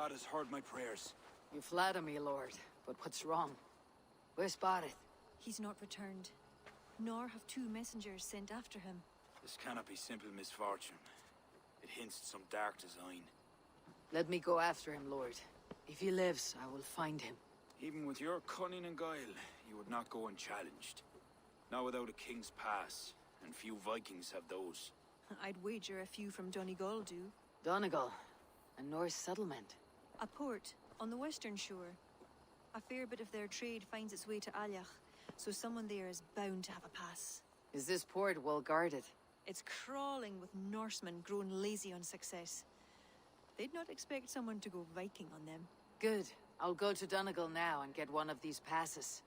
God has heard my prayers. You flatter me, Lord, but what's wrong? Where's Bareth? He's not returned, nor have two messengers sent after him. This cannot be simple misfortune. It hints at some dark design. Let me go after him, Lord. If he lives, I will find him. Even with your cunning and guile, you would not go unchallenged. Not without a king's pass, and few Vikings have those. I'd wager a few from Donegal do. Donegal, a Norse settlement. A port on the western shore. A fair bit of their trade finds its way to Aljach, so someone there is bound to have a pass. Is this port well guarded? It's crawling with Norsemen grown lazy on success. They'd not expect someone to go Viking on them. Good. I'll go to Donegal now and get one of these passes.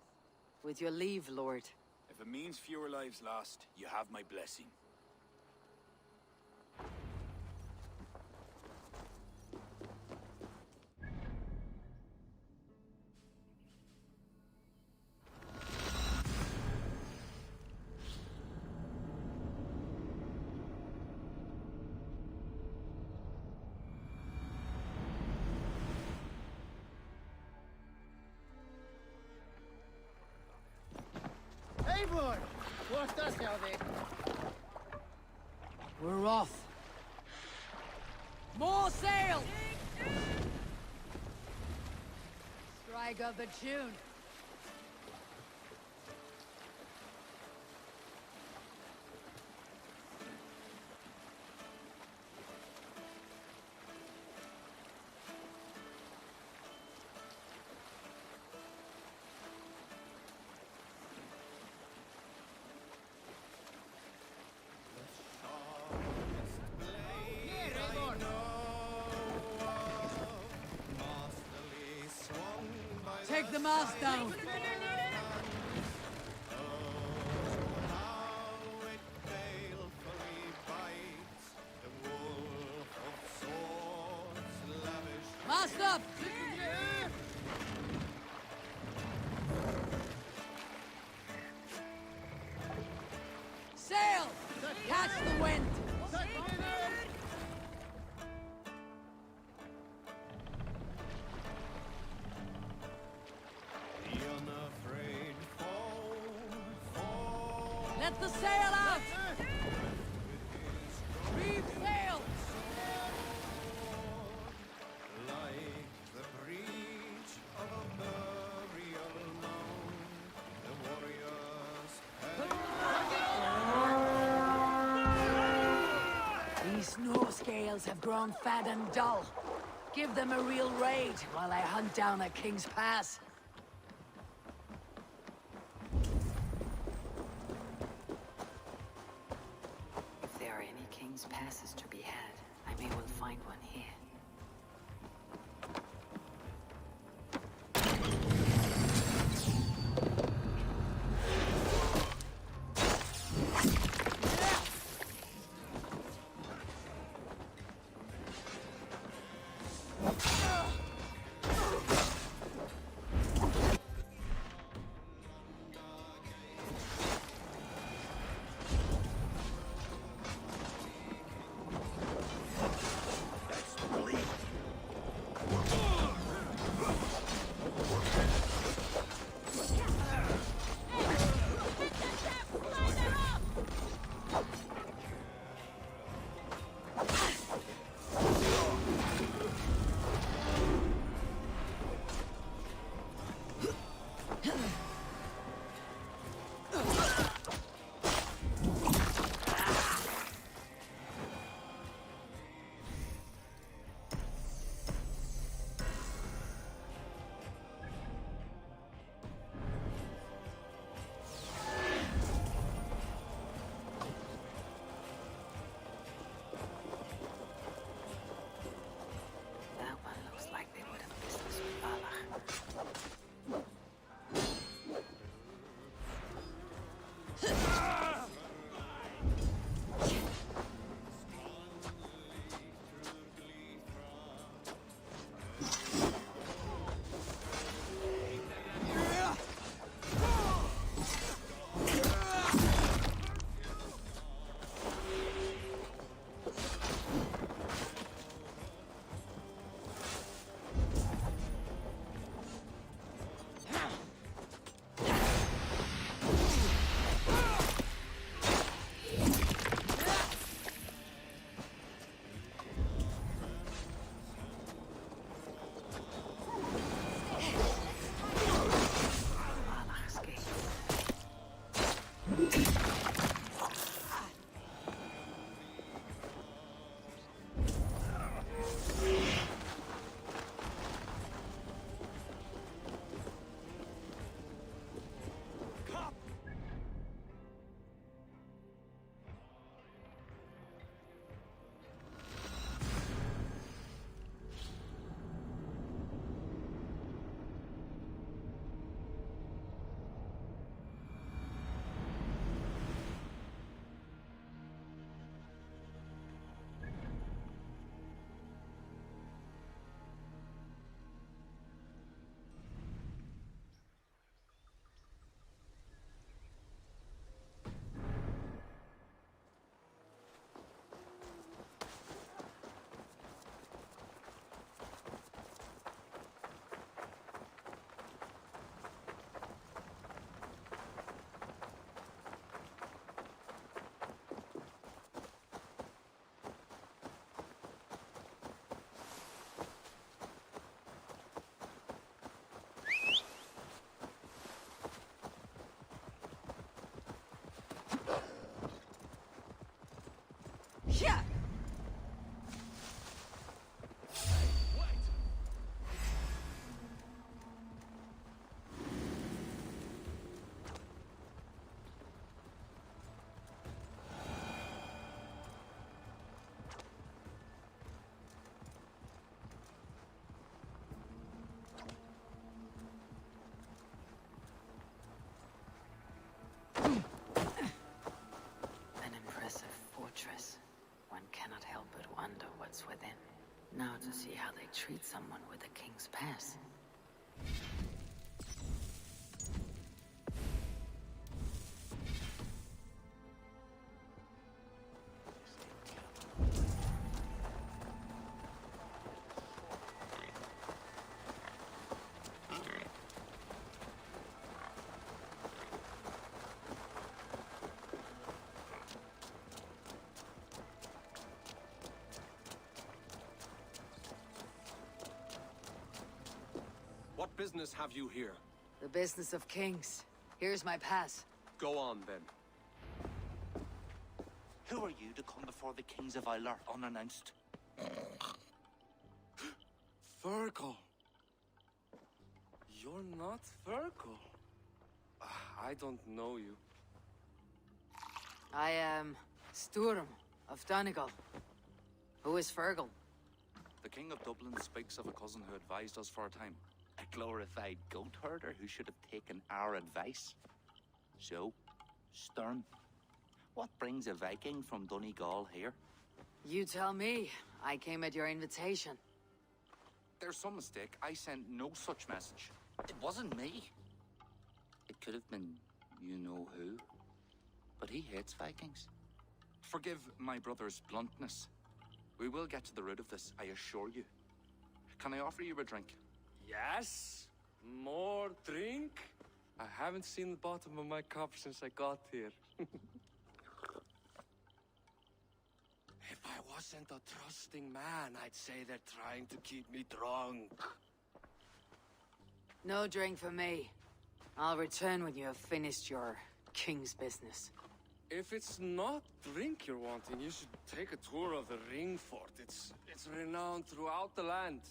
With your leave, Lord. If it means fewer lives lost, you have my blessing. Eivor! What's that, Shelby? We're off. More sail! Strike up the tune. Take the mast down. Mast up! Sail! Catch the wind! Let the sail out! Reef sail! Like the breach of a burial mound, the warriors These Norse scales have grown fat and dull. Give them a real raid while I hunt down a King's Pass. If there are any King's Passes to be had, I may well find one here. treat someone with a king's pass? What business have you here? The business of kings. Here's my pass. Go on, then. Who are you to come before the kings of Ilar unannounced? Virgil. You're not Virgil. I don't know you. I am Sturm of Donegal. Who is Fergal? The King of Dublin speaks of a cousin who advised us for a time. A glorified goat herder who should have taken our advice. So, Sturm, what brings a Viking from Donegal here? You tell me. I came at your invitation. There's some mistake. I sent no such message. It wasn't me. It could have been you-know-who. But he hates Vikings. Forgive my brother's bluntness. We will get to the root of this, I assure you. Can I offer you a drink? Yes? More drink? I haven't seen the bottom of my cup since I got here. If I wasn't a trusting man, I'd say they're trying to keep me drunk. No drink for me. I'll return when you have finished your king's business. If it's not drink you're wanting, you should take a tour of the ring fort. It's renowned throughout the land.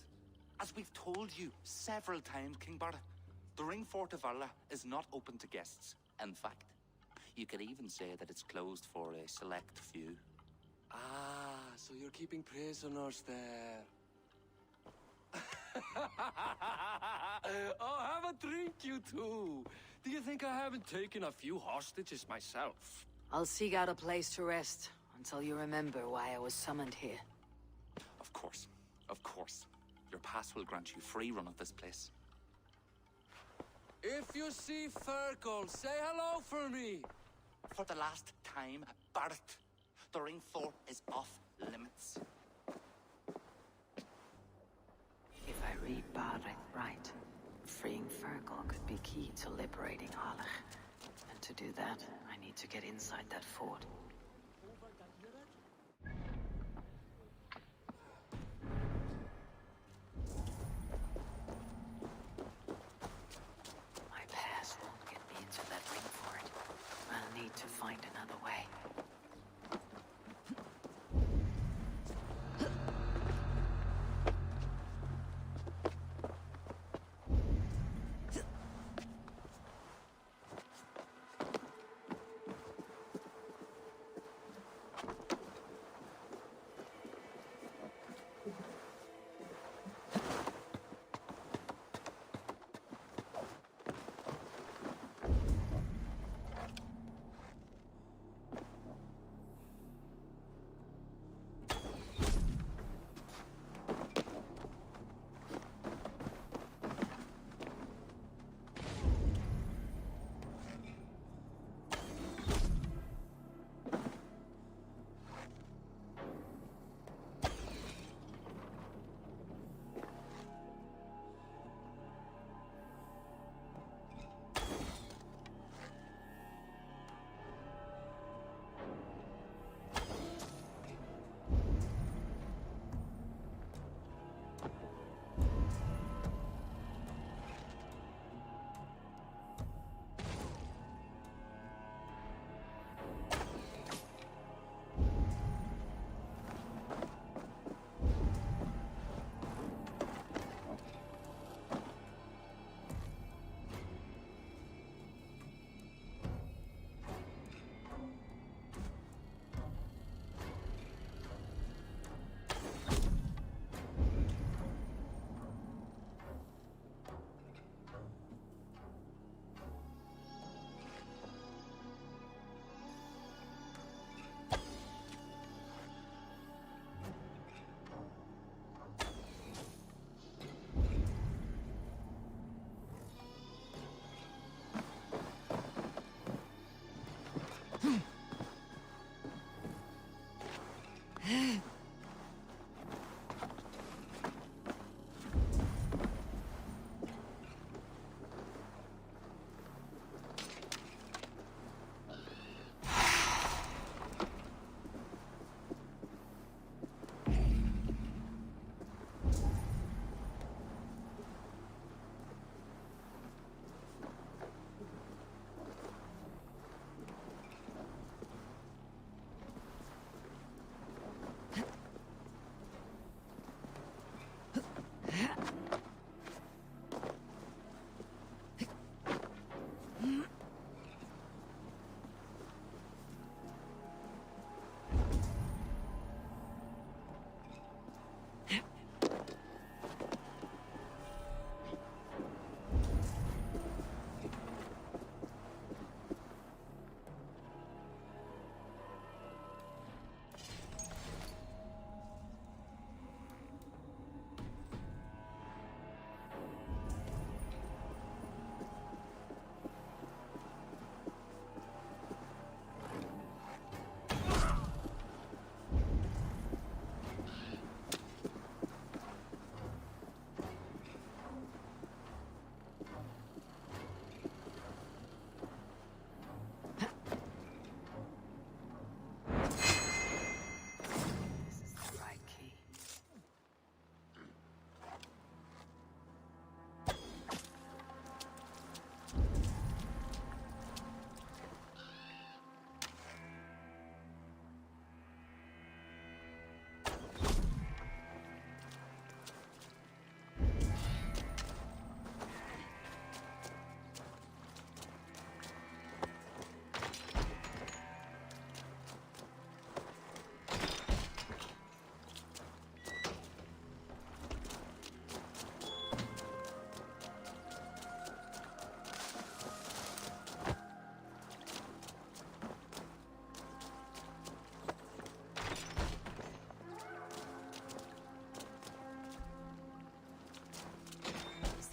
As we've told you several times, King Barda, the ring fort of Arla is not open to guests. In fact, you could even say that it's closed for a select few. Ah, so you're keeping prisoners there. Oh, have a drink, you two. Do you think I haven't taken a few hostages myself? I'll seek out a place to rest until you remember why I was summoned here. Of course. Of course. Your pass will grant you free run of this place. If you see Fergal, say hello for me. For the last time, Barrett, the ring fort is off limits. If I read Barrett right, freeing Fergal could be key to liberating Harlech. And to do that, I need to get inside that fort. My pass won't get me into that ring fort. I'll need to find another way.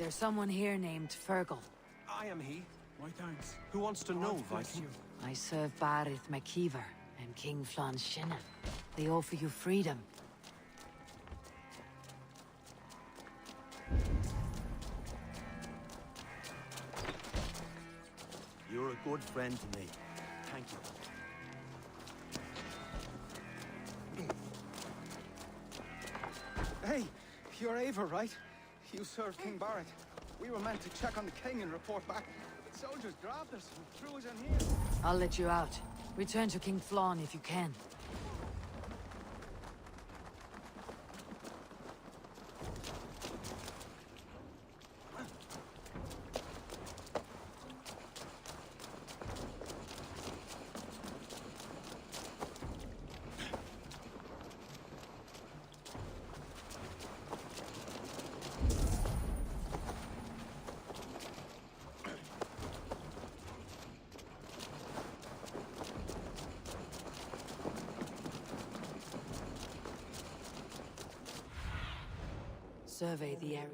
There's someone here named Fergal. I am he. Why thanks. Who wants to know, Viking? I serve Barith McKeever and King Flan Shinna. They offer you freedom. You're a good friend to me. Thank you. Hey, you're Ava, right? You served King Barrett. We were meant to check on the king and report back. But soldiers grabbed us and threw us in here. I'll let you out. Return to King Flan if you can. Survey the area.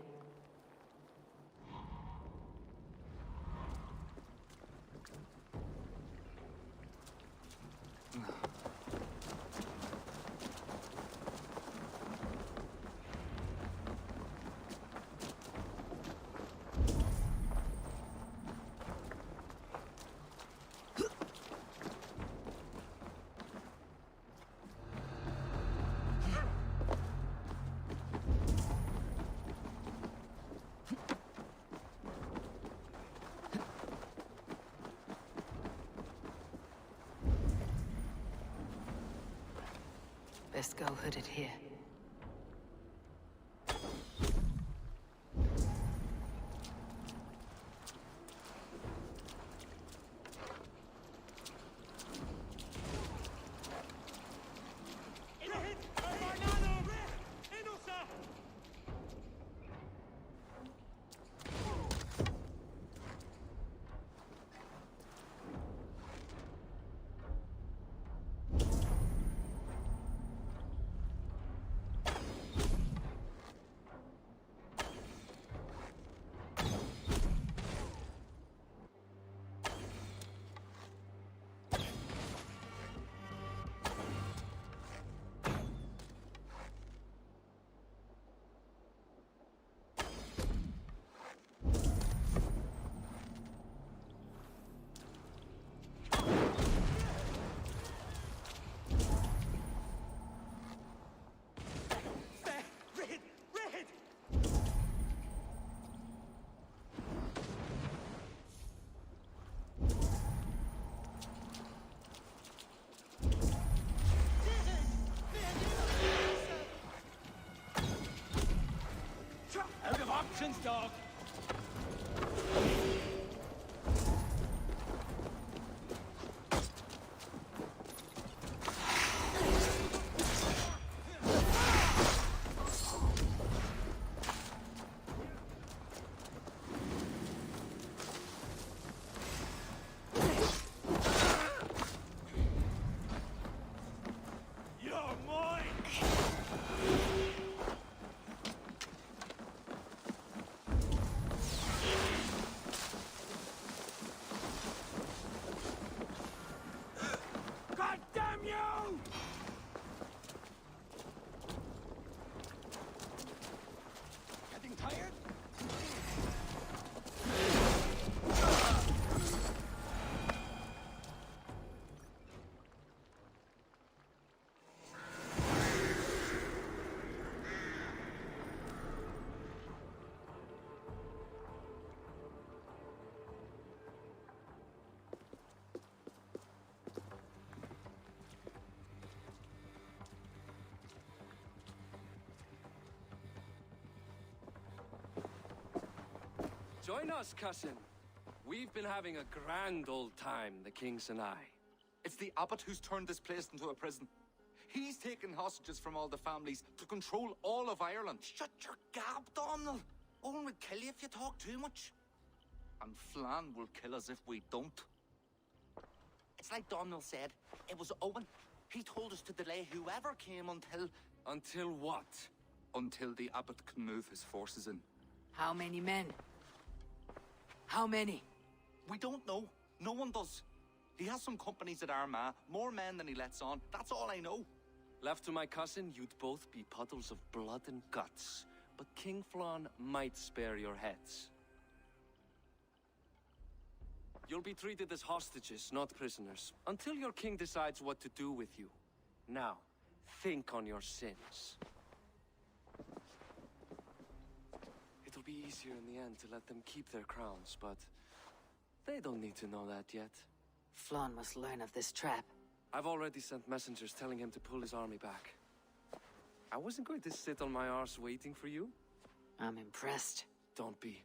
Best go hooded here. Dog. Join us, cousin. We've been having a grand old time, the kings and I. It's the abbot who's turned this place into a prison. He's taken hostages from all the families to control all of Ireland. Shut your gab, Domhnall. Owen would kill you if you talk too much. And Flan will kill us if we don't. It's like Domhnall said. It was Owen. He told us to delay whoever came until... Until what? Until the abbot can move his forces in. How many men? How many? We don't know. No one does. He has some companies at Armagh, more men than he lets on. That's all I know. Left to my cousin, you'd both be puddles of blood and guts. But King Flann might spare your heads. You'll be treated as hostages, not prisoners, until your king decides what to do with you. Now, think on your sins. It'll be easier in the end to let them keep their crowns, but they don't need to know that yet. Flann must learn of this trap. I've already sent messengers telling him to pull his army back. I wasn't going to sit on my arse waiting for you. I'm impressed. Don't be.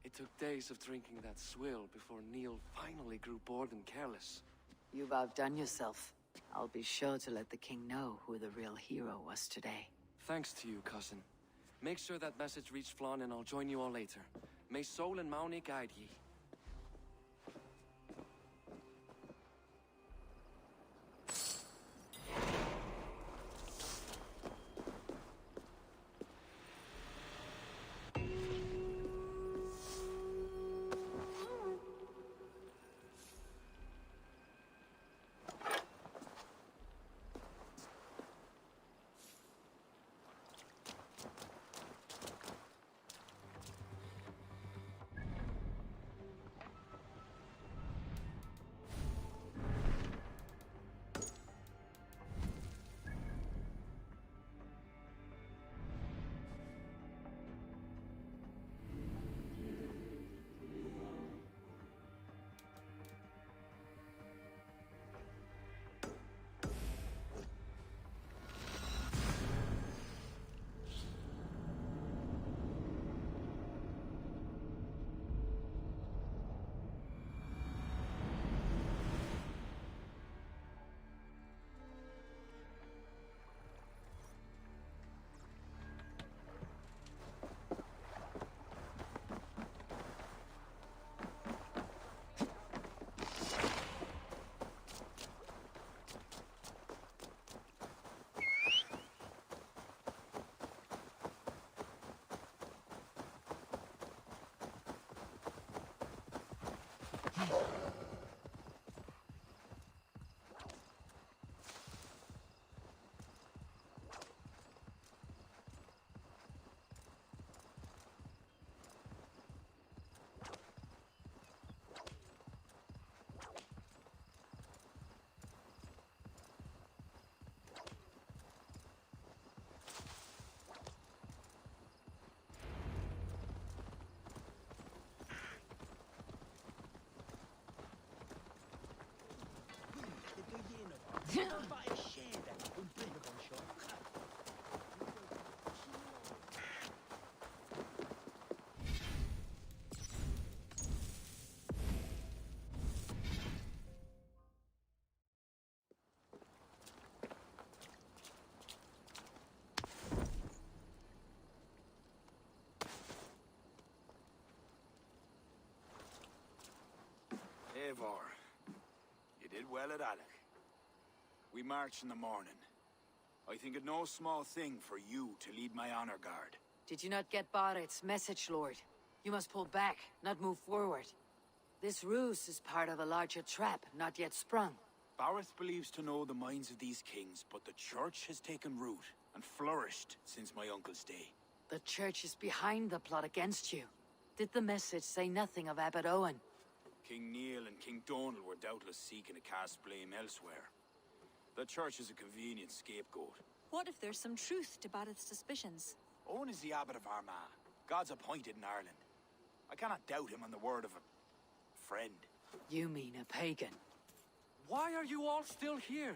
It took days of drinking that swill before Neil finally grew bored and careless. You've outdone yourself. I'll be sure to let the king know who the real hero was today. Thanks to you, cousin. Make sure that message reached Flann and I'll join you all later. May Sol and Mauni guide ye. Eivor, you did well at Alec. We march in the morning. I think it no small thing for you to lead my honor guard. Did you not get Barrett's message, Lord? You must pull back, not move forward. This ruse is part of a larger trap, not yet sprung. Barrett believes to know the minds of these kings, but the church has taken root and flourished since my uncle's day. The church is behind the plot against you. Did the message say nothing of Abbot Owen? King Neil and King Donal were doubtless seeking to cast blame elsewhere. The church is a convenient scapegoat. What if there's some truth to Barrett's suspicions? Owen is the abbot of Armagh, God's appointed in Ireland. I cannot doubt him on the word of a friend. You mean a pagan? Why are you all still here?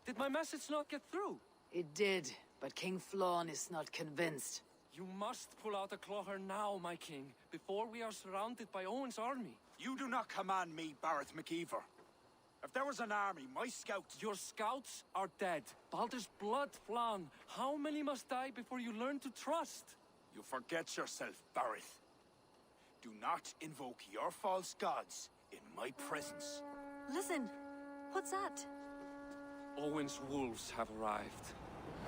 Did my message not get through? It did, but King Flann is not convinced. You must pull out a clawher now, my king, before we are surrounded by Owen's army. You do not command me, Barrett McKeever. If there was an army, my scouts... Your scouts are dead. Baldur's blood, Flann. How many must die before you learn to trust? You forget yourself, Barrett. Do not invoke your false gods in my presence. Listen, what's that? Owen's wolves have arrived.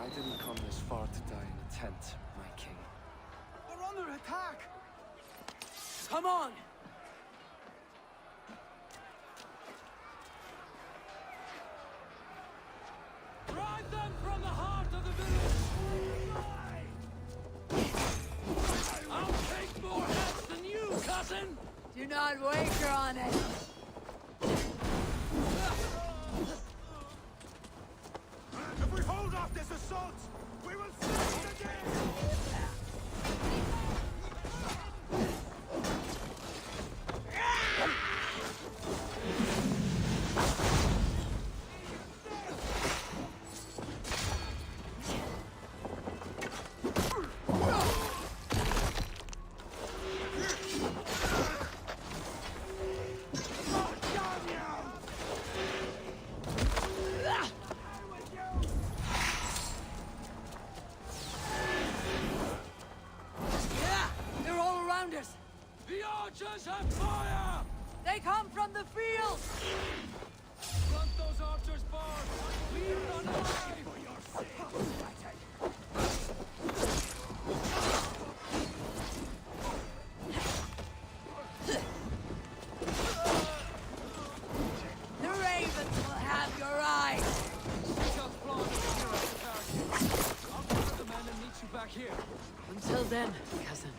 I didn't come this far to die in a tent, my king. We're on under attack! Come on! Drive them from the heart of the village! I'll take more heads than you, cousin! Do not wager on it. If we hold off this assault, we will succeed again! They're all around us. The archers have fire! They come from the field. Front those archers, Bard! Leave none alive! The ravens will have your eyes. Shots flying over here at the barricade. I'll gather the men and meet you back here. Until then, cousin.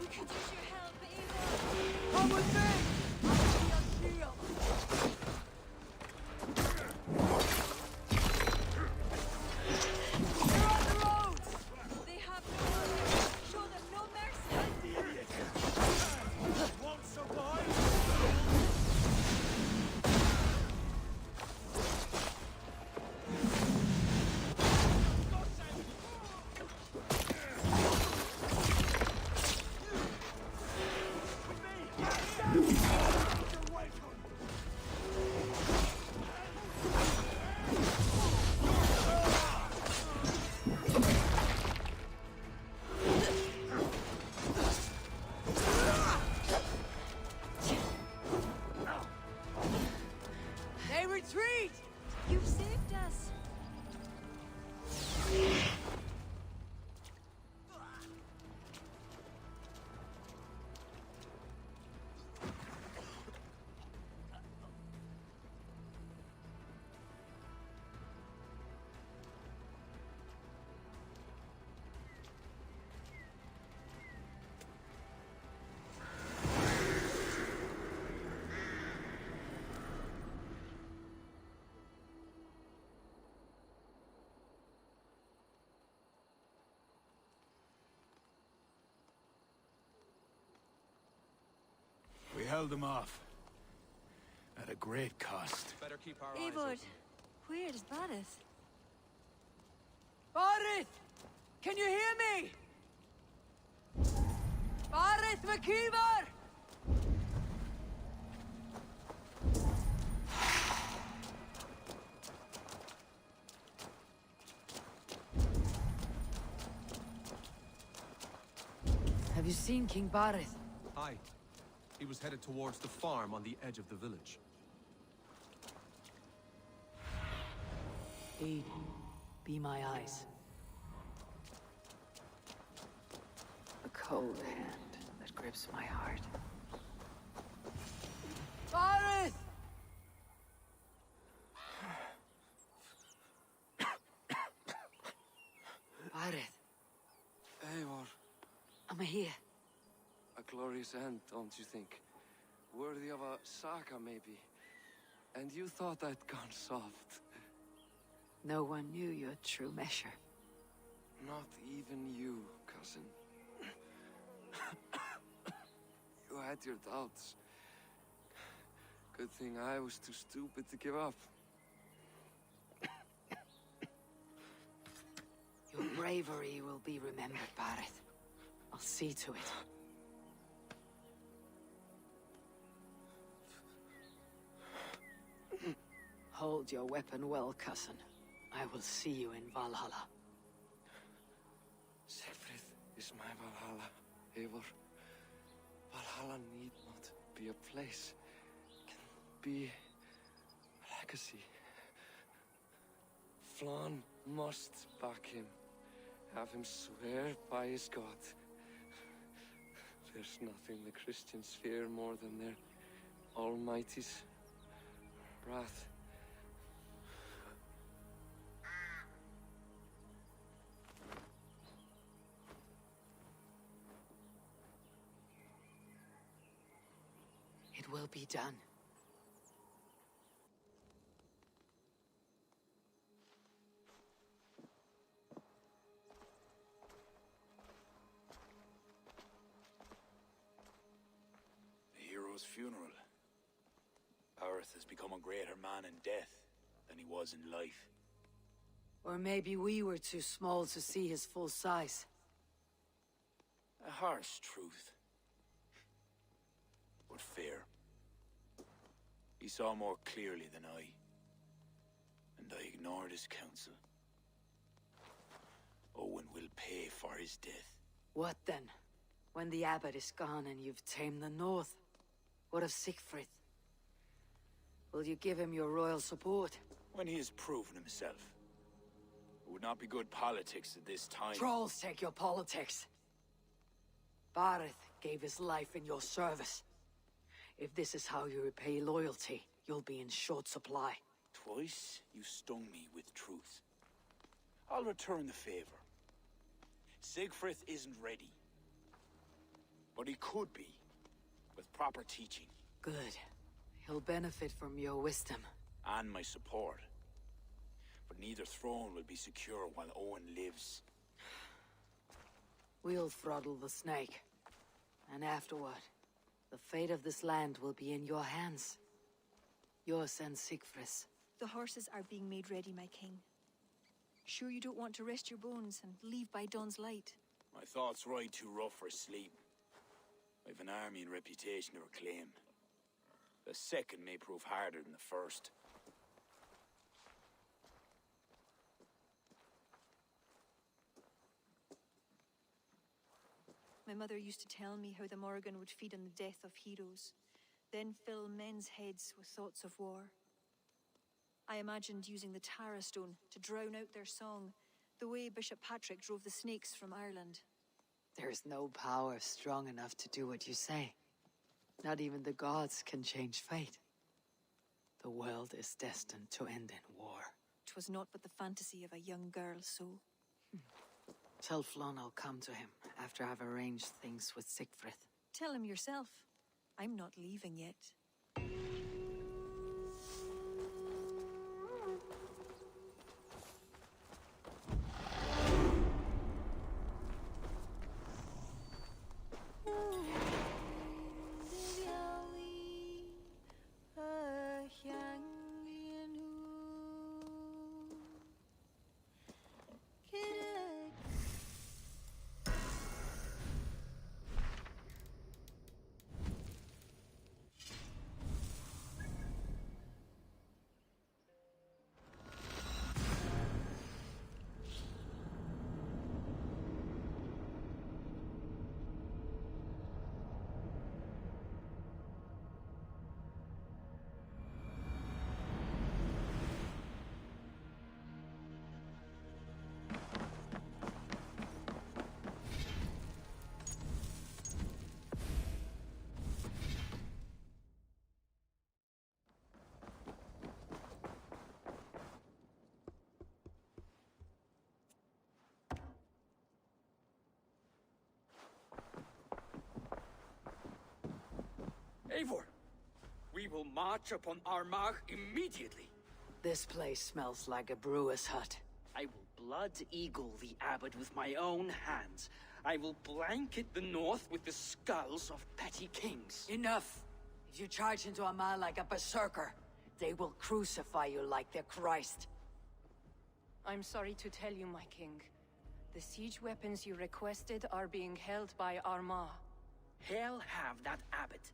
We could use your help, Eivor. Come with me. I'll be your shield. They're on the roads. They have no honor. Show them no mercy. Won't survive! They retreat. You've saved us. We held them off. At a great cost. Better keep our eyes Eivor, open. where is Barith? Barith! Can you hear me? Barith McKeever! Have you seen King Barith? Aye. He was headed towards the farm on the edge of the village. Aid, be my eyes. A cold hand that grips my heart. Barith! Barith, Eivor, I'm here. a glorious end, don't you think? Worthy of a saga, maybe. And you thought I'd gone soft. No one knew your true measure. Not even you, cousin. You had your doubts. Good thing I was too stupid to give up. Your bravery will be remembered, Barith. I'll see to it. Hold your weapon well, cousin. I will see you in Valhalla. Siegfried is my Valhalla, Eivor. Valhalla need not be a place. It can be a legacy. Flann must back him. Have him swear by his God. There's nothing the Christians fear more than their Almighty's wrath. It will be done. A hero's funeral. Barith has become a greater man in death than he was in life. Or maybe we were too small to see his full size. A harsh truth. But fair. He saw more clearly than I. And I ignored his counsel. Owen will pay for his death. What then? When the abbot is gone and you've tamed the north? What of Siegfried? Will you give him your royal support? When he has proven himself. It would not be good politics at this time. Trolls take your politics. Barith gave his life in your service. If this is how you repay loyalty, you'll be in short supply. Twice you stung me with truth. I'll return the favor. Siegfried isn't ready. But he could be, with proper teaching. Good. He'll benefit from your wisdom. And my support. But neither throne will be secure while Owen lives. We'll throttle the snake. And afterward, the fate of this land will be in your hands. Yours and Siegfried's. The horses are being made ready, my king. Sure you don't want to rest your bones and leave by dawn's light? My thoughts ride too rough for sleep. I've an army and reputation to reclaim. The second may prove harder than the first. My mother used to tell me how the Morrigan would feed on the death of heroes, then fill men's heads with thoughts of war. I imagined using the Tara Stone to drown out their song, the way Bishop Patrick drove the snakes from Ireland. There's no power strong enough to do what you say. Not even the gods can change fate. The world is destined to end in war. 'Twas not but the fantasy of a young girl, so... Tell Flann I'll come to him after I've arranged things with Siegfried. Tell him yourself. I'm not leaving yet. Eivor, we will march upon Armagh immediately. This place smells like a brewer's hut. I will blood eagle the abbot with my own hands. I will blanket the north with the skulls of petty kings. Enough! If you charge into a man like a berserker, they will crucify you like their Christ. I'm sorry to tell you, my king. The siege weapons you requested are being held by Armagh. Hell have that abbot.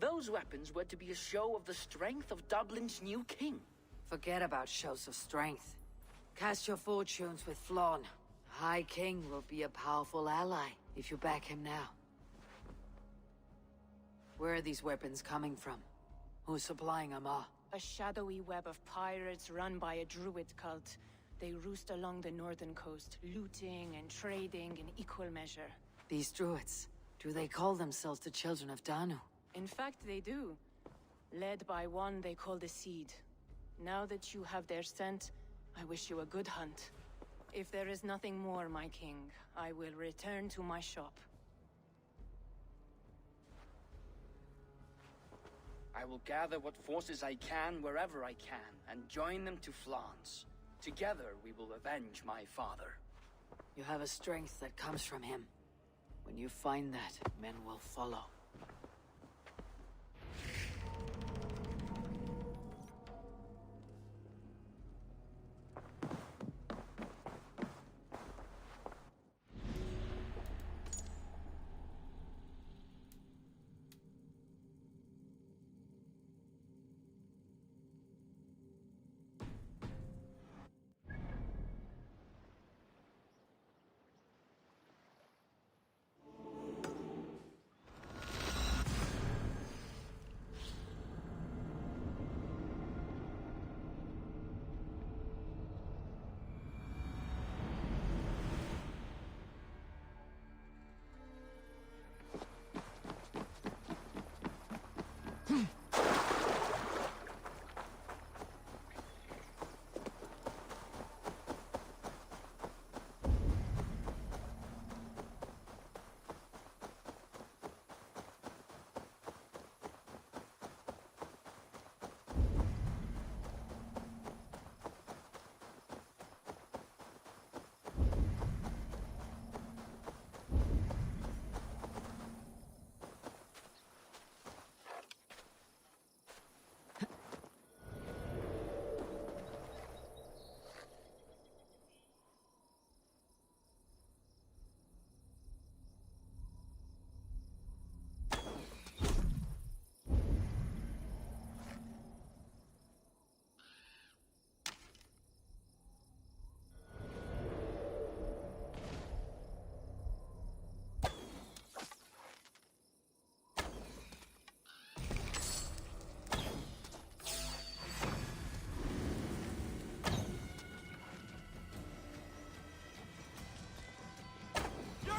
Those weapons were to be a show of the strength of Dublin's new king. Forget about shows of strength. Cast your fortunes with Flann. The High King will be a powerful ally if you back him now. Where are these weapons coming from? Who's supplying Armagh? A shadowy web of pirates run by a druid cult. They roost along the northern coast, looting and trading in equal measure. These druids, do they call themselves the Children of Danu? In fact, they do. Led by one they call the Seed. Now that you have their scent, I wish you a good hunt. If there is nothing more, my king, I will return to my shop. I will gather what forces I can wherever I can, and join them to Flans. Together we will avenge my father. You have a strength that comes from him. When you find that, men will follow.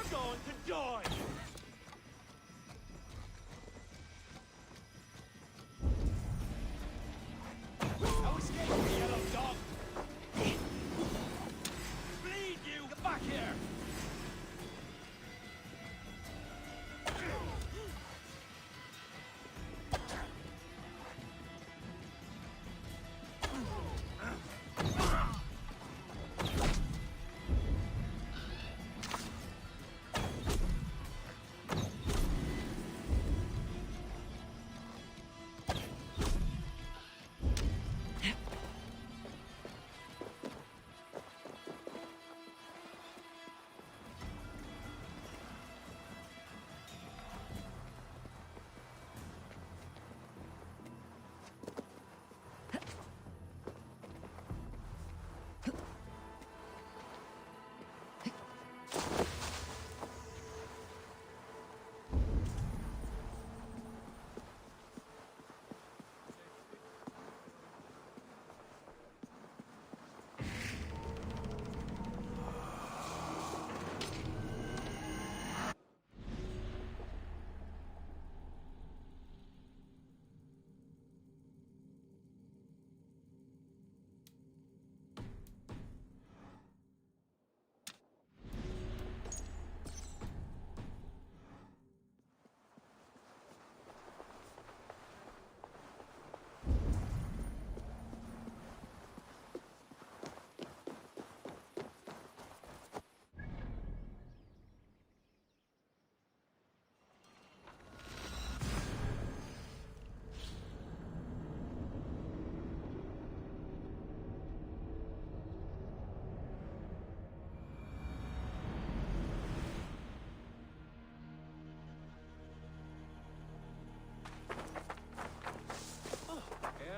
Going to die! Now escape, you yellow dog! Bleed, you! Get back here!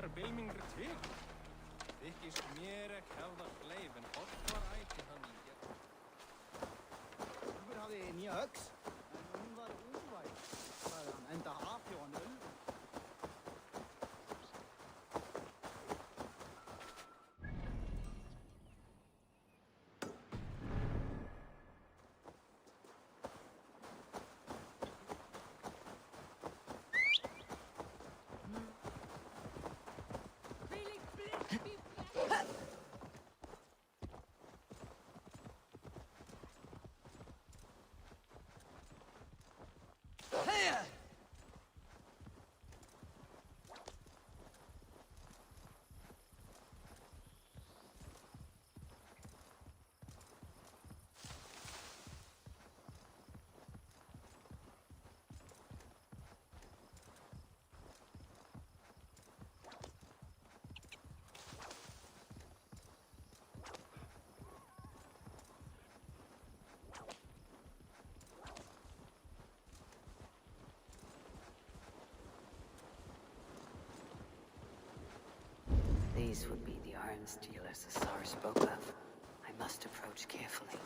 er bylmingr til. Þykist mér ekki hefða bleif, en var ætti hann í gegn. Úlfur hafði nýja öx, en hún var úrvæg, sagði hann, enda api og hann ölfur. These would be the arms dealers the Tsar spoke of. I must approach carefully.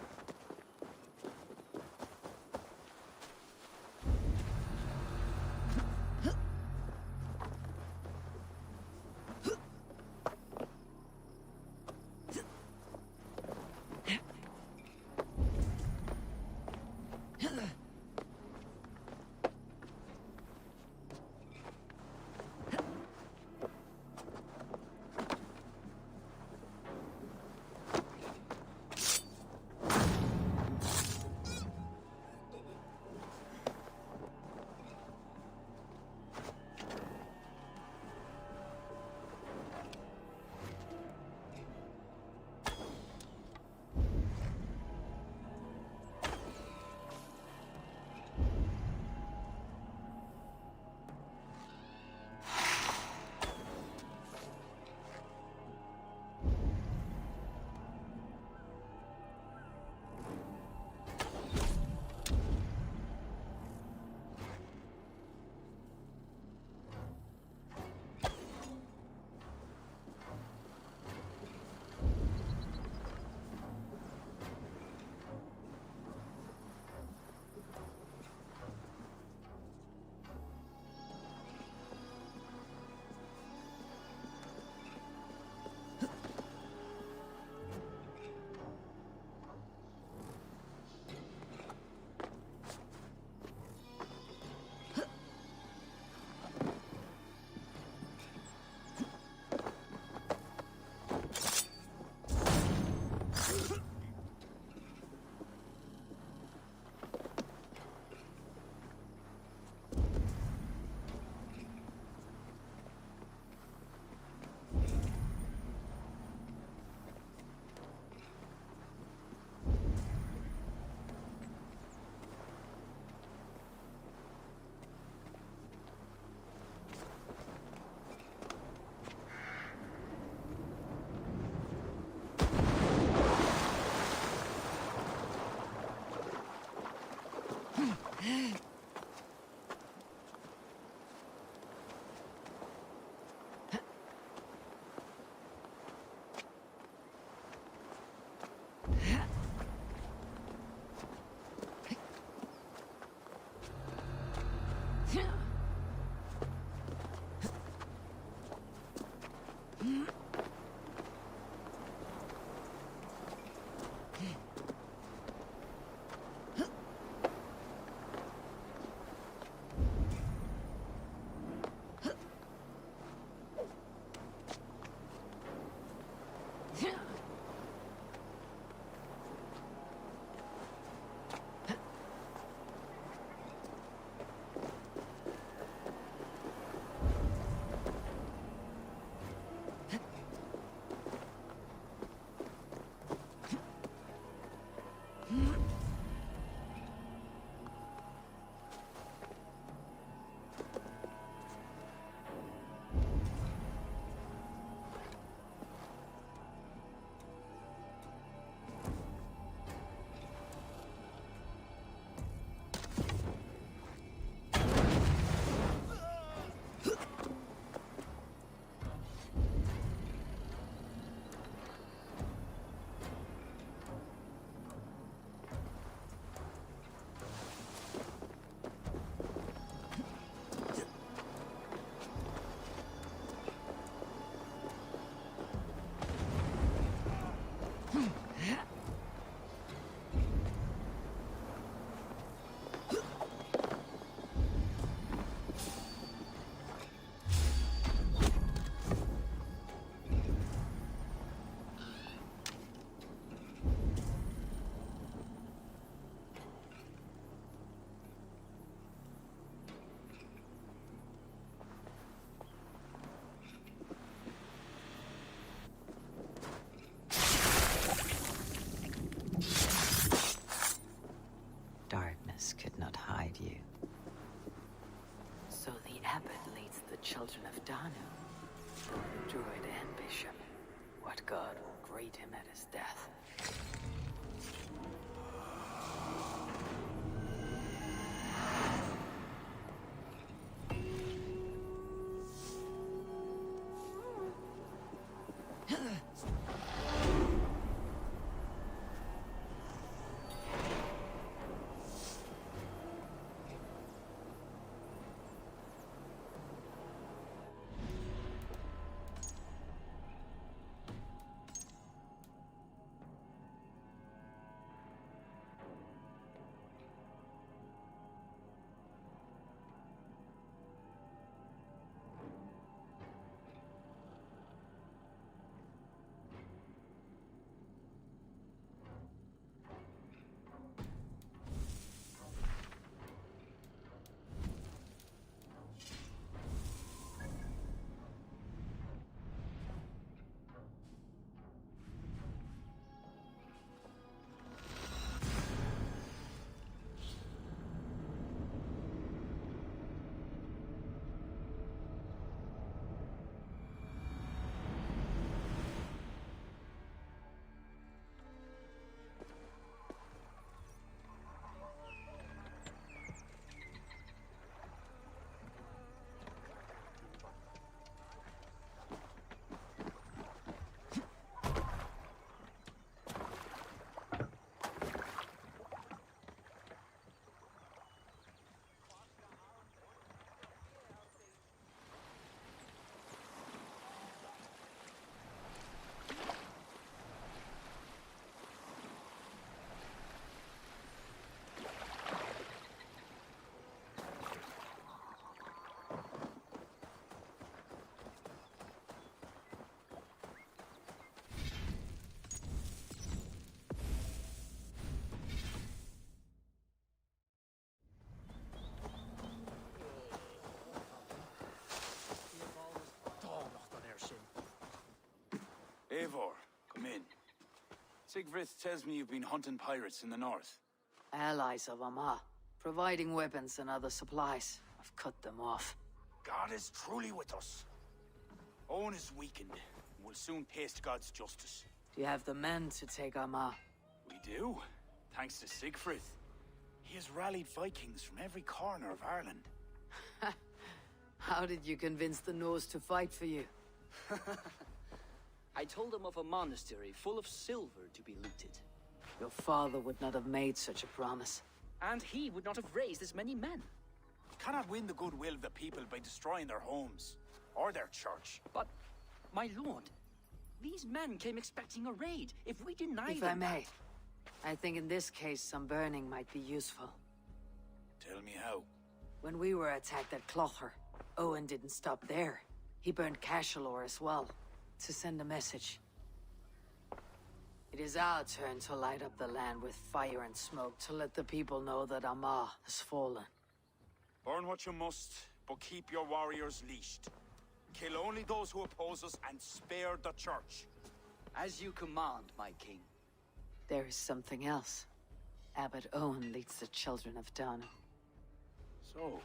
await him at his death. Eivor, come in. Sigfrid tells me you've been hunting pirates in the north. Allies of Amma, providing weapons and other supplies. I've cut them off. God is truly with us. Owen is weakened, and will soon taste God's justice. Do you have the men to take Amma? We do, thanks to Sigfrid. He has rallied Vikings from every corner of Ireland. How did you convince the Norse to fight for you? I told them of a monastery full of silver to be looted. Your father would not have made such a promise. And he would not have raised as many men. You cannot win the goodwill of the people by destroying their homes, or their church. But, my lord, these men came expecting a raid. If we deny them... If I may, I think in this case some burning might be useful. Tell me how. When we were attacked at Clogher, Owen didn't stop there. He burned Cashelor as well, to send a message. It is our turn to light up the land with fire and smoke to let the people know that Amma has fallen. Burn what you must, but keep your warriors leashed. Kill only those who oppose us and spare the church. As you command, my king. There is something else. Abbot Owen leads the children of Danu. So,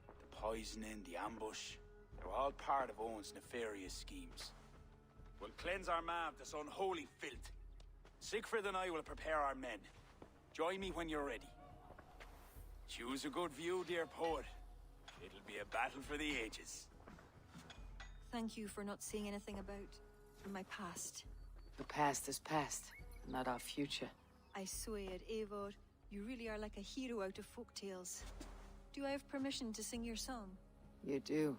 the poisoning, the ambush, they're all part of Owen's nefarious schemes. We'll cleanse our ma of this unholy filth. Sigfrid and I will prepare our men. Join me when you're ready. Choose a good view, dear poet. It'll be a battle for the ages. Thank you for not saying anything about my past. The past is past, not our future. I swear, Eivor, you really are like a hero out of folktales. Do I have permission to sing your song? You do.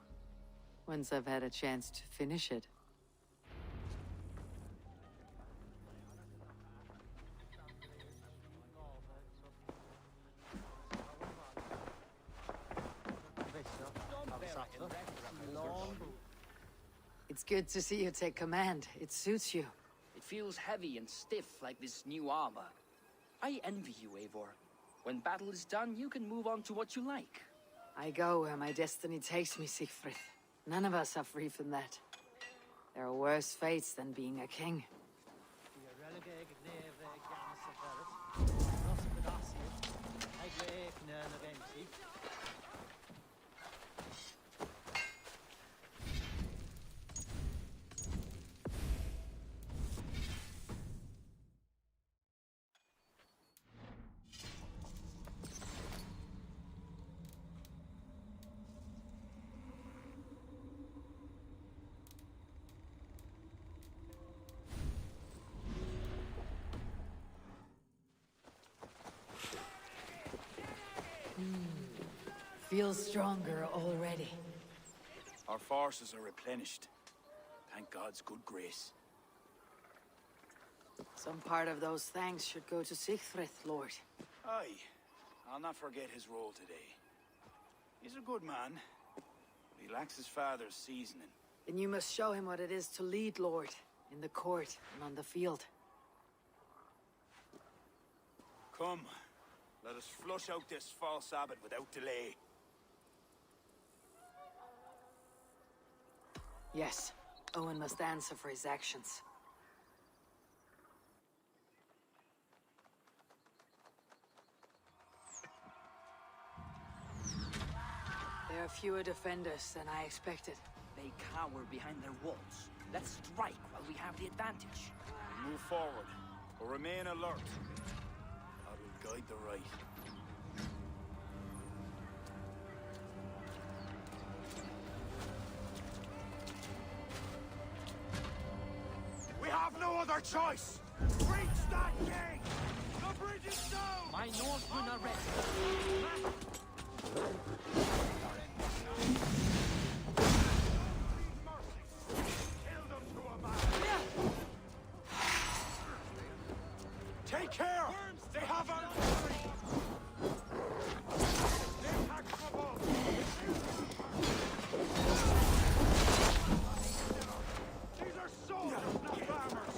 Once I've had a chance to finish it. It's good to see you take command. It suits you. It feels heavy and stiff like this new armor. I envy you, Eivor. When battle is done, you can move on to what you like. I go where my destiny takes me, Siegfried. None of us are free from that. There are worse fates than being a king. Feels stronger already. Our forces are replenished. Thank God's good grace. Some part of those thanks should go to Siegfried, Lord. Aye. I'll not forget his role today. He's a good man. But he lacks his father's seasoning. Then you must show him what it is to lead, Lord. In the court and on the field. Come. Let us flush out this false abbot without delay. Yes. Owen must answer for his actions. There are fewer defenders than I expected. They cower behind their walls. Let's strike while we have the advantage. Move forward, but remain alert. God will guide the right. We have no other choice! Reach that gate! The bridge is down! My Norsemen are ready. Take care! They have our... These are soldiers, not bombers!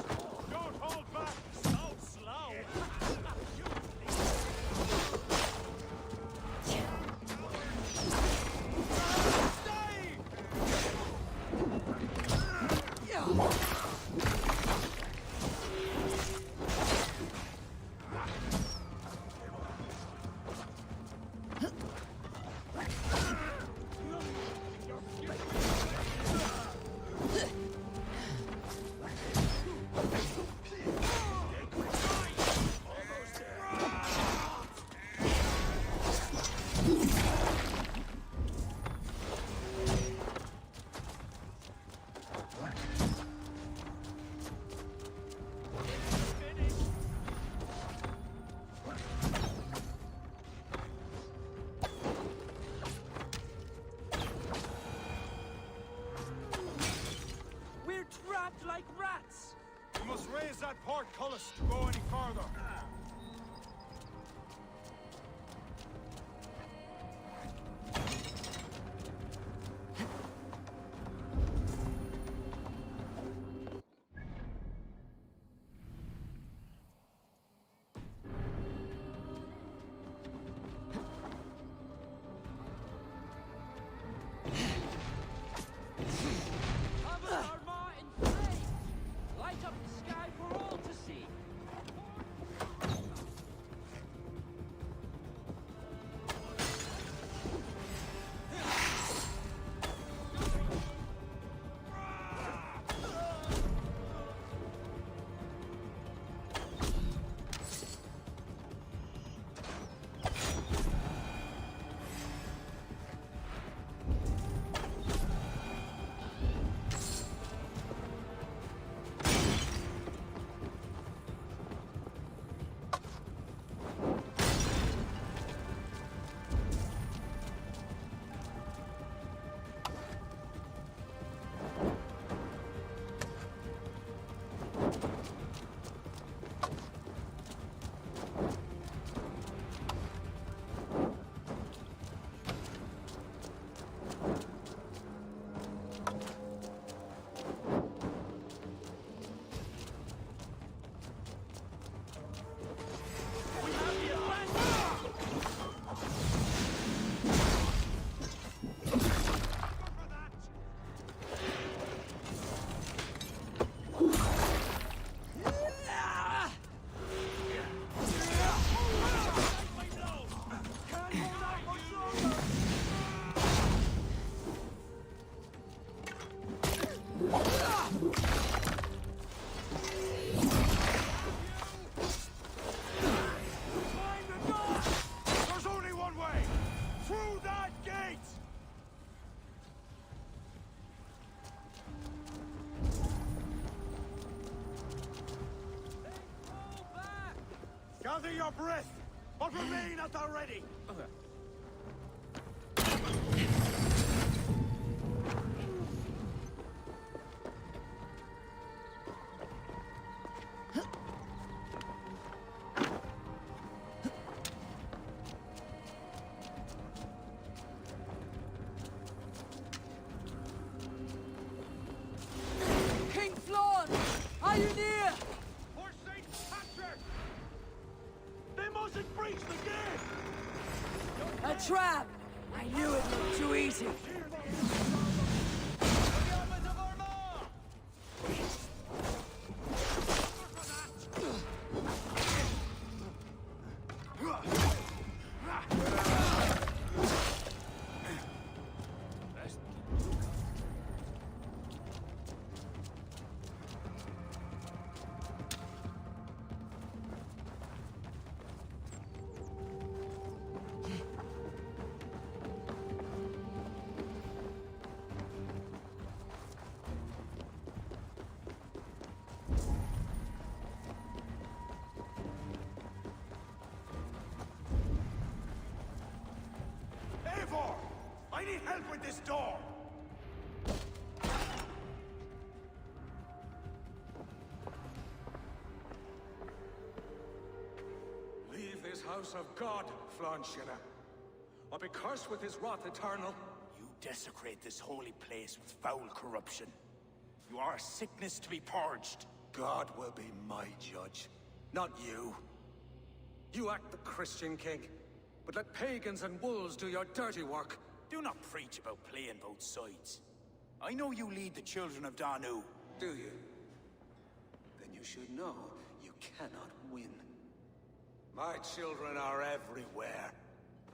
Don't hold back! So slow! Like rats! We must raise that portcullis to go any further. Gather your breath, but remain at the ready. Okay. For Saint Patrick! They mustn't breach the gate! A trap! I knew it looked too easy. I need help with this door! Leave this house of God, Flanshina, or be cursed with his wrath eternal. You desecrate this holy place with foul corruption. You are a sickness to be purged. God will be my judge, not you. You act the Christian king, but let pagans and wolves do your dirty work. Do not preach about playing both sides. I know you lead the children of Danu. Do you? Then you should know you cannot win. My children are everywhere,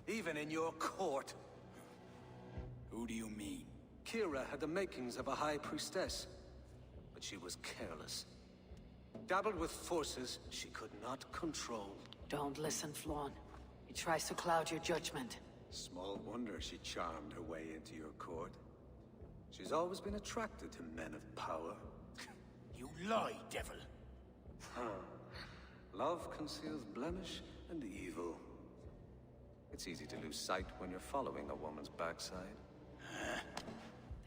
even in your court. Who do you mean? Kira had the makings of a high priestess, but she was careless. Dabbled with forces she could not control. Don't listen, Flawn. He tries to cloud your judgment. Small wonder she charmed her way into your court. She's always been attracted to men of power. You lie, devil. Love conceals blemish and evil. It's easy to lose sight when you're following a woman's backside.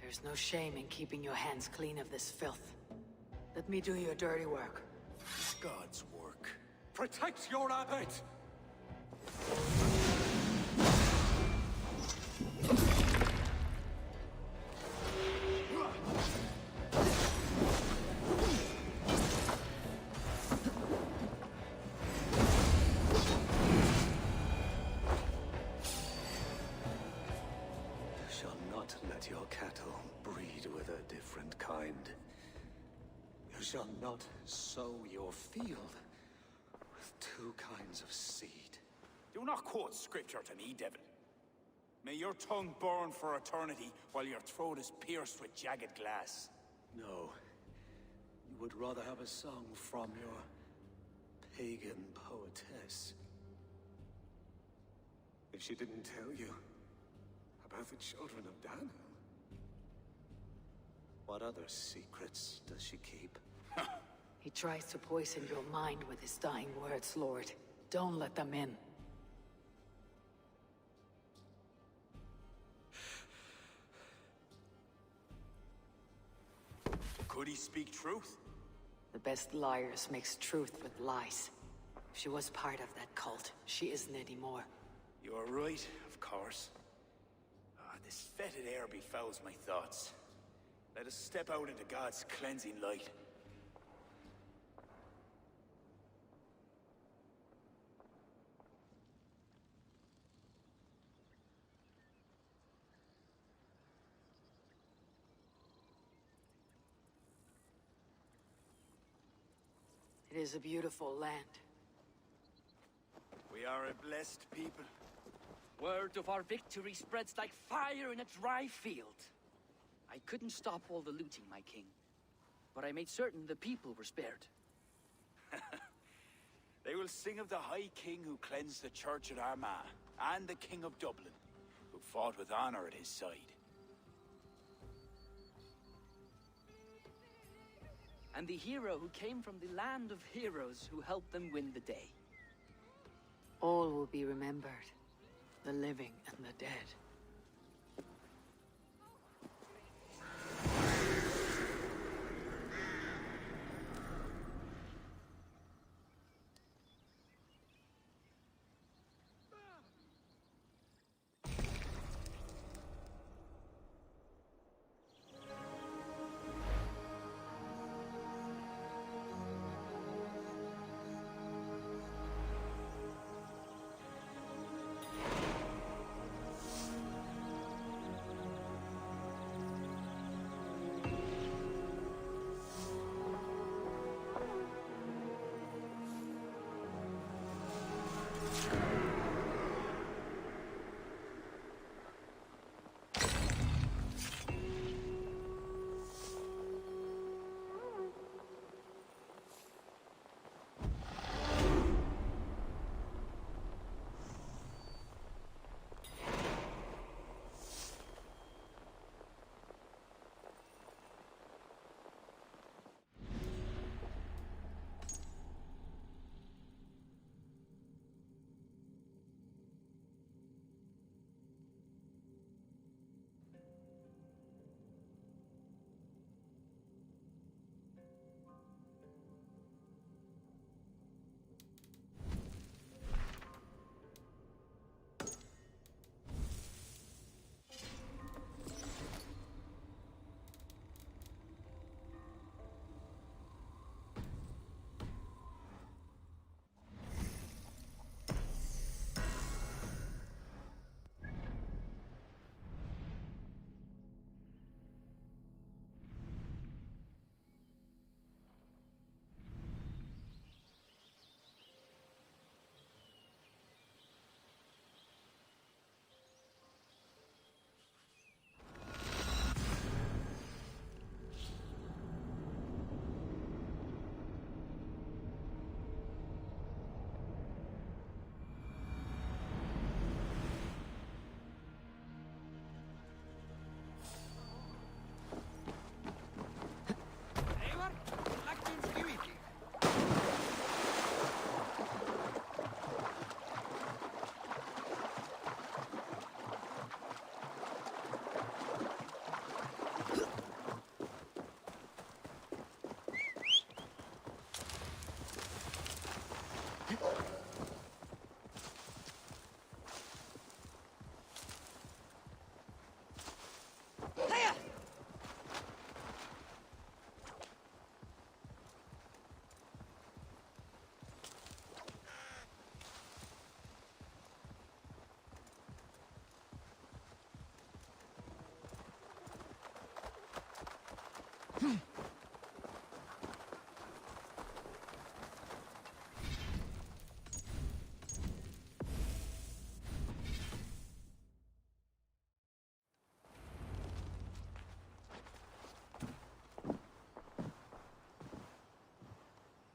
There's no shame in keeping your hands clean of this filth. Let me do your dirty work. It's God's work. Protect your abbot! Let your cattle breed with a different kind. You shall not sow your field with two kinds of seed. Do not quote scripture to me, devil. May your tongue burn for eternity while your throat is pierced with jagged glass. No. You would rather have a song from your pagan poetess. If she didn't tell you about the children of Danu, what other secrets does she keep? He tries to poison your mind with his dying words, Lord. Don't let them in. Could he speak truth? The best liars mix truth with lies. If she was part of that cult, she isn't anymore. You are right, of course. This fetid air befouls my thoughts. Let us step out into God's cleansing light. It is a beautiful land. We are a blessed people. Word of our victory spreads like fire in a dry field. I couldn't stop all the looting, my king. But I made certain the people were spared. They will sing of the High King who cleansed the church at Armagh, and the King of Dublin, who fought with honor at his side. And the hero who came from the land of heroes who helped them win the day. All will be remembered. The living and the dead.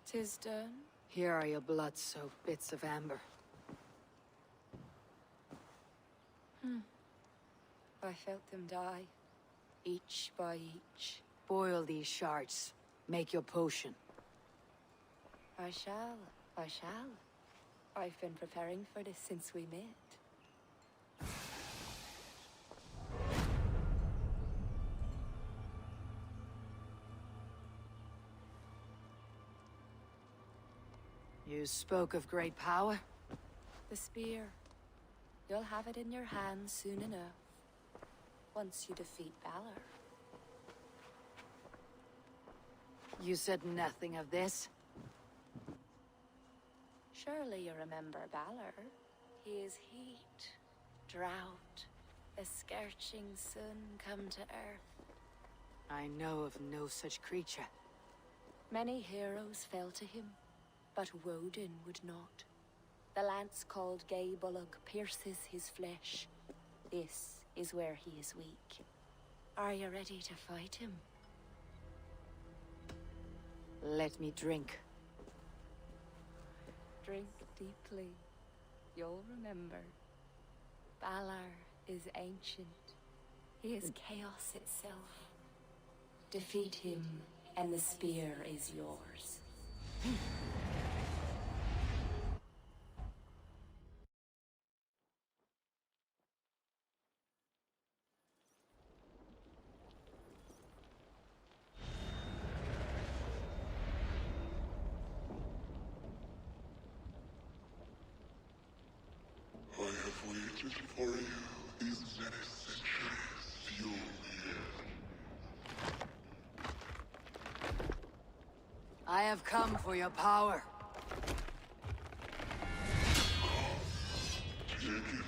'Tis done. Here are your blood-soaked bits of amber. I felt them die, each by each. Boil these shards. Make your potion. I shall. I've been preparing for this since we met. You spoke of great power? The spear. You'll have it in your hands soon enough. Once you defeat Balor. You said nothing of this? Surely you remember Balor. He is heat, drought, a scorching sun come to earth. I know of no such creature. Many heroes fell to him, but Woden would not. The lance called Gay Bullock pierces his flesh. This is where he is weak. Are you ready to fight him? Let me drink. Drink deeply. You'll remember. Balor is ancient. He is chaos itself. Defeat him, and the spear is yours. I have waited for you these many centuries, Fjolnir. I have come for your power. Take it in.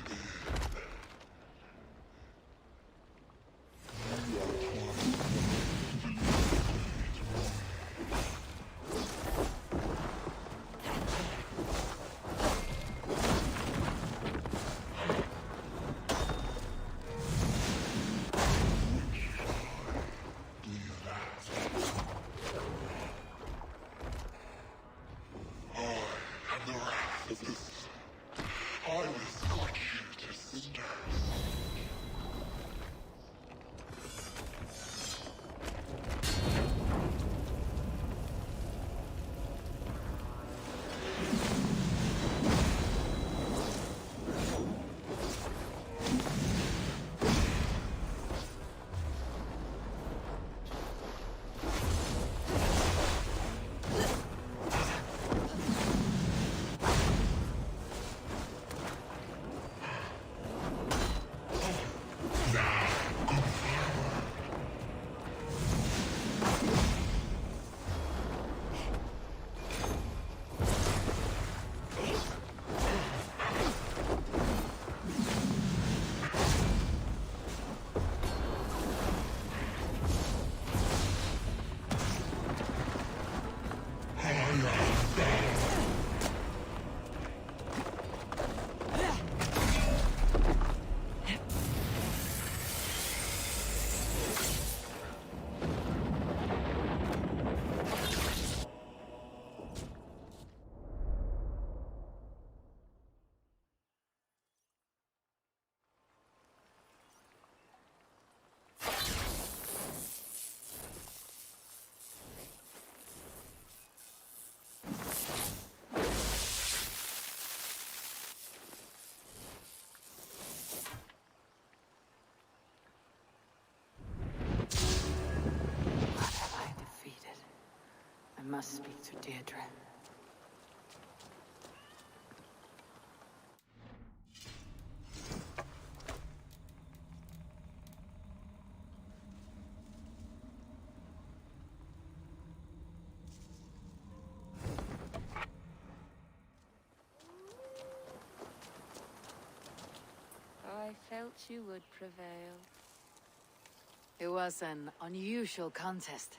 I must speak to Deirdre. I felt you would prevail. It was an unusual contest.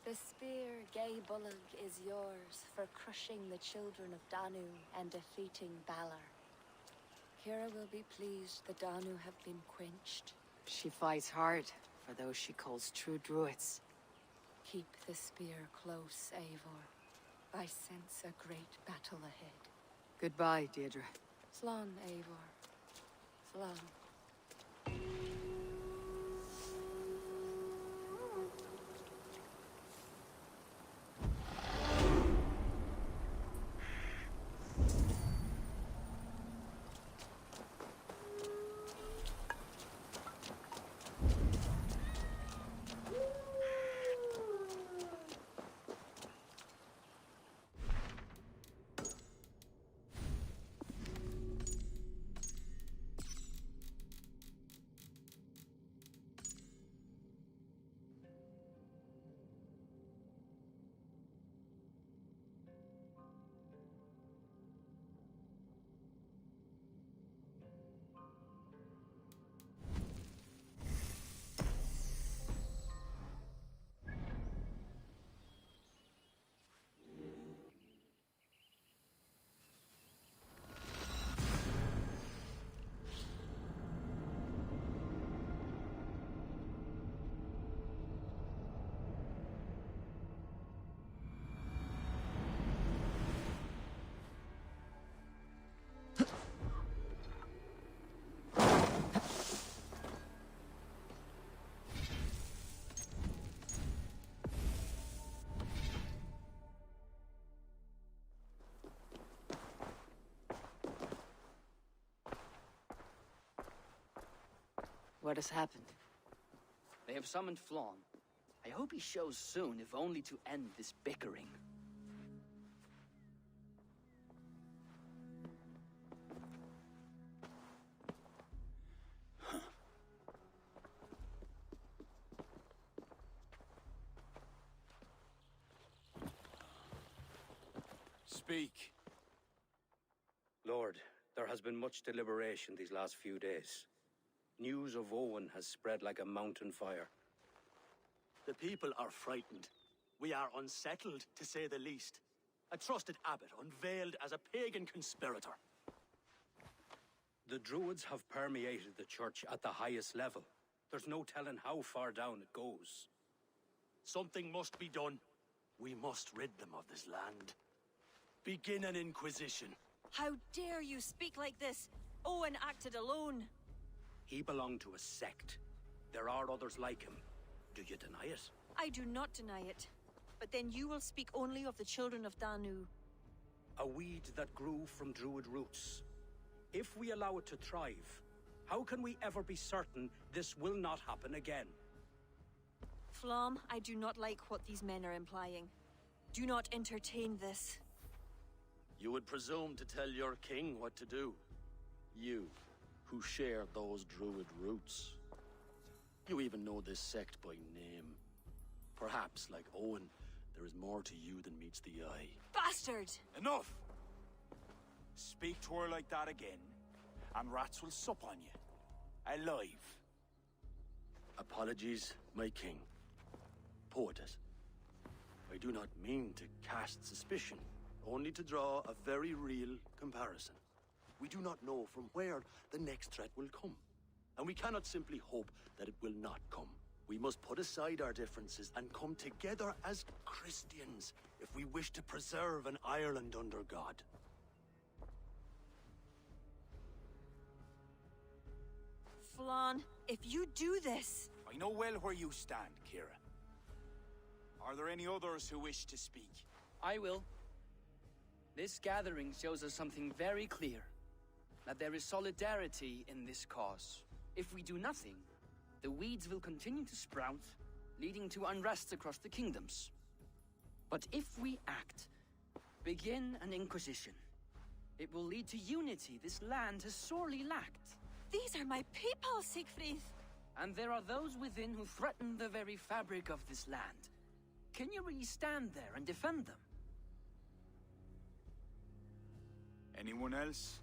The spear, Gay Bullock, is yours for crushing the children of Danu and defeating Balor. Kira will be pleased the Danu have been quenched. She fights hard for those she calls true druids. Keep the spear close, Eivor. I sense a great battle ahead. Goodbye, Deirdre. Slán, Eivor. Slán. What has happened? They have summoned Flon. I hope he shows soon, if only to end this bickering. Speak. Lord, there has been much deliberation these last few days. News of Owen has spread like a mountain fire. The people are frightened. We are unsettled, to say the least. A trusted abbot unveiled as a pagan conspirator. The Druids have permeated the church at the highest level. There's no telling how far down it goes. Something must be done. We must rid them of this land. Begin an inquisition. How dare you speak like this? Owen acted alone. He belonged to a sect. There are others like him. Do you deny it? I do not deny it. But then you will speak only of the children of Danu. A weed that grew from Druid roots. If we allow it to thrive, how can we ever be certain this will not happen again? Flom, I do not like what these men are implying. Do not entertain this. You would presume to tell your king what to do. You, who share those Druid roots. You even know this sect by name. Perhaps, like Owen, there is more to you than meets the eye. Bastard! Enough! Speak to her like that again, and rats will sup on you. Alive. Apologies, my king. Poetess. I do not mean to cast suspicion, only to draw a very real comparison. We do not know from where the next threat will come, and we cannot simply hope that it will not come. We must put aside our differences and come together as Christians if we wish to preserve an Ireland under God. Flon, if you do this... I know well where you stand, Kira. Are there any others who wish to speak? I will. This gathering shows us something very clear. That there is solidarity in this cause. If we do nothing, the weeds will continue to sprout, leading to unrest across the kingdoms. But if we act, begin an inquisition, it will lead to unity this land has sorely lacked. These are my people, Siegfried! And there are those within who threaten the very fabric of this land. Can you really stand there and defend them? Anyone else?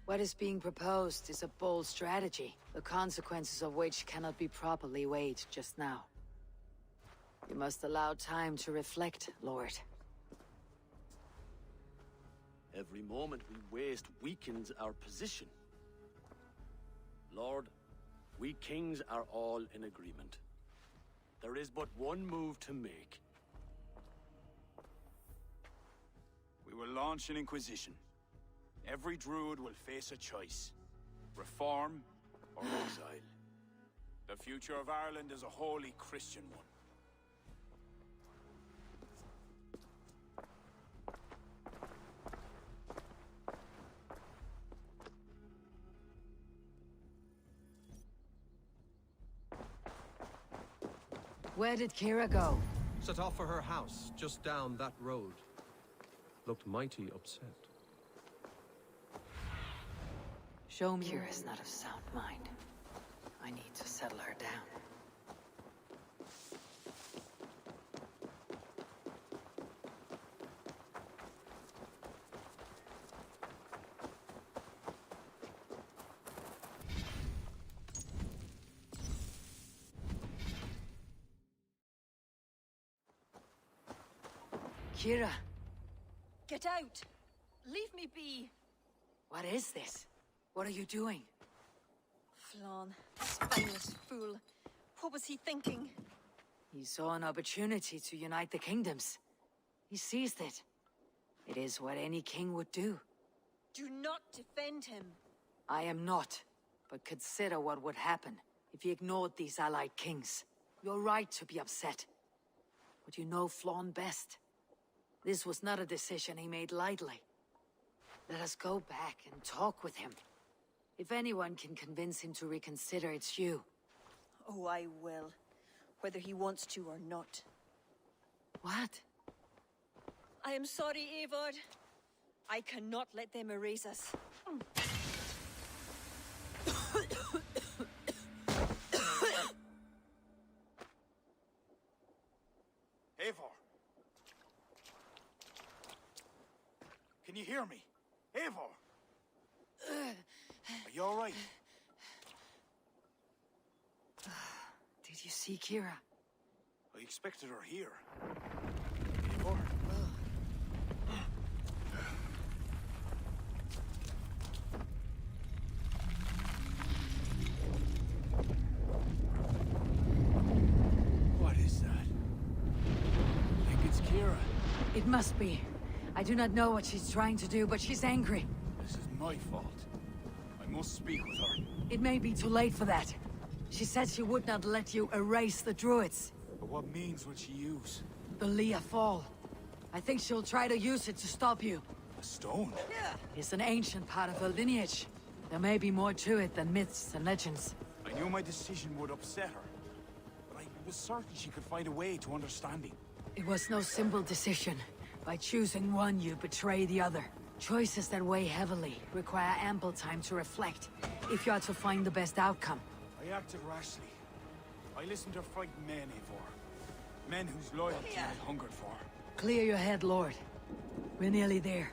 What is being proposed is a bold strategy, the consequences of which cannot be properly weighed just now. You must allow time to reflect, Lord. Every moment we waste weakens our position. Lord, we kings are all in agreement. There is but one move to make. We will launch an inquisition. Every druid will face a choice. Reform or exile. The future of Ireland is a wholly Christian one. Where did Kira go? Set off for her house, just down that road. Looked mighty upset. Show me. Kira's not of sound mind. I need to settle her down. Kira! Get out! Leave me be! What is this? What are you doing? Flann, spineless fool. What was he thinking? He saw an opportunity to unite the kingdoms. He seized it. It is what any king would do. Do not defend him. I am not, but consider what would happen if he ignored these allied kings. You're right to be upset. But you know Flann best. This was not a decision he made lightly. Let us go back and talk with him. If anyone can convince him to reconsider, it's you. Oh, I will. Whether he wants to or not. What? I am sorry, Eivor. I cannot let them erase us. Eivor! Can you hear me? Eivor! Are you all right? Did you see Kira? I expected her here. Eivor? What is that? I think it's Kira. It must be. I do not know what she's trying to do, but she's angry. This is my fault. I must speak with her. It may be too late for that. She said she would not let you erase the druids. But what means will she use? The Leah Fall. I think she'll try to use it to stop you. A stone? It's an ancient part of her lineage. There may be more to it than myths and legends. I knew my decision would upset her. But I was certain she could find a way to understanding. It was no simple decision. By choosing one, you betray the other. Choices that weigh heavily require ample time to reflect, if you are to find the best outcome. I acted rashly. I listened to frightened men, Eivor. Men whose loyalty I hungered for. Clear your head, Lord. We're nearly there.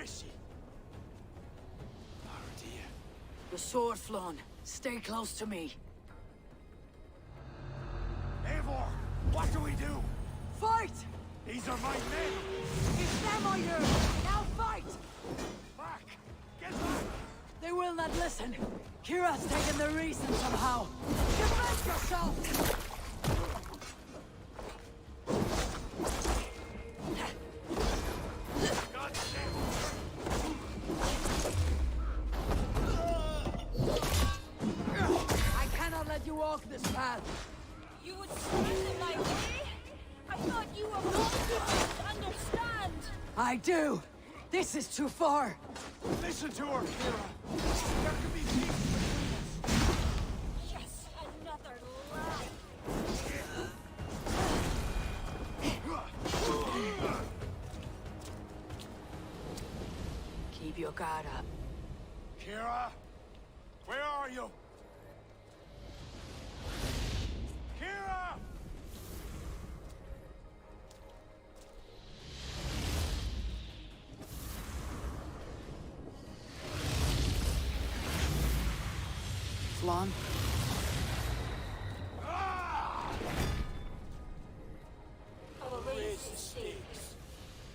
see. Oh dear. The sword, Flann. Stay close to me. Eivor, what do we do? Fight! These are my men! It's them or you! Now fight! Back! Get back! They will not listen. Kira's taken the reason somehow. Defend yourself! I cannot let you walk this path. You would stand in my way? I thought you were more to understand. I do. This is too far. Listen to her, Kira. There could be peace between us. Yes, another lie. Keep your guard up. Kira? Where are you? Kira! Flann? I will raise the stakes.